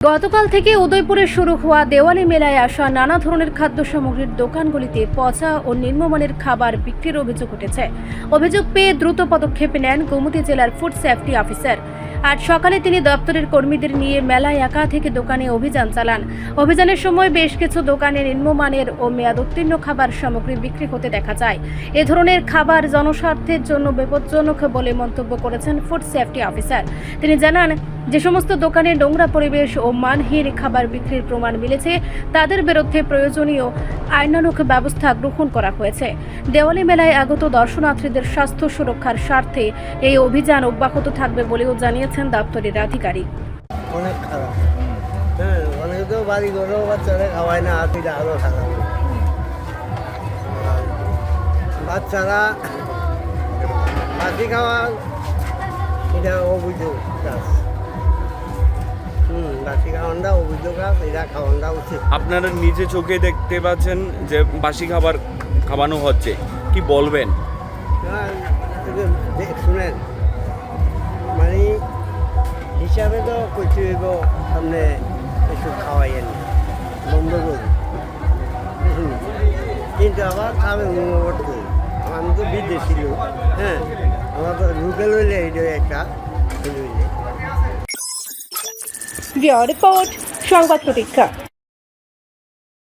গতকাল থেকে উদয়পুরে শুরু হওয়া দেওয়ালি মেলায় আসা নানা ধরনের খাদ্য সামগ্রীর দোকানগুলিতে পচা ও নিম্নমানের খাবার বিক্রির অভিযোগ উঠেছে। অভিযোগ পেয়ে দ্রুত পদক্ষেপ নেন গোমতী জেলার ফুড সেফটি অফিসার। আজ সকালে তিনি দপ্তরের কর্মীদের নিয়ে মেলায় একাধিক দোকানে অভিযান চালান। অভিযানের সময় বেশ কিছু দোকানে নিম্নমানের ও মেয়াদোত্তীর্ণ খাবার সামগ্রী বিক্রি হতে দেখা যায়। এ ধরনের খাবার জনস্বার্থের জন্য বিপজ্জনক বলে মন্তব্য করেছেন ফুড সেফটি অফিসার। তিনি জানান, যে সমস্ত দোকানে নোংরা পরিবেশ ও মানহীন খাবার বিক্রির প্রমাণ মিলেছে তাদের বিরুদ্ধে প্রয়োজনীয় আইনানুগ ব্যবস্থা গ্রহণ করা হয়েছে। দেওয়ালি মেলায় আগত দর্শনার্থীদের স্বাস্থ্য সুরক্ষার স্বার্থে এই অভিযান অব্যাহত থাকবে বলেও জানিয়েছেন দপ্তরের আধিকারিক। অনেক খারাপ, হ্যাঁ, অনেকে তো বাড়ি ঘরেও বাচ্চারা খাওয়ায় না, আর এটা আরও খারাপ। বাচ্চারা বাতি খাওয়া এটা অবৈধ কাজ। বাসি খাওয়ানটা অবৈধ কাজ, এটা খাওয়ানটা উচিত। আপনারা নিজে চোখে দেখতে পাচ্ছেন যে বাসি খাবার খাওয়ানো হচ্ছে, কি বলবেন? শুনেন, মানে হিসাবে তো করতে হইব, সামনে একটু খাওয়াইয়েন, বন্ধ করুন, কিন্তু আবার খাবে করতে। আমি তো বিদেশি লোক, হ্যাঁ, আমার তো লোকেল হইলে এটা একটা হইলে। রিপোর্ট সংবাদ প্রতীক্ষা।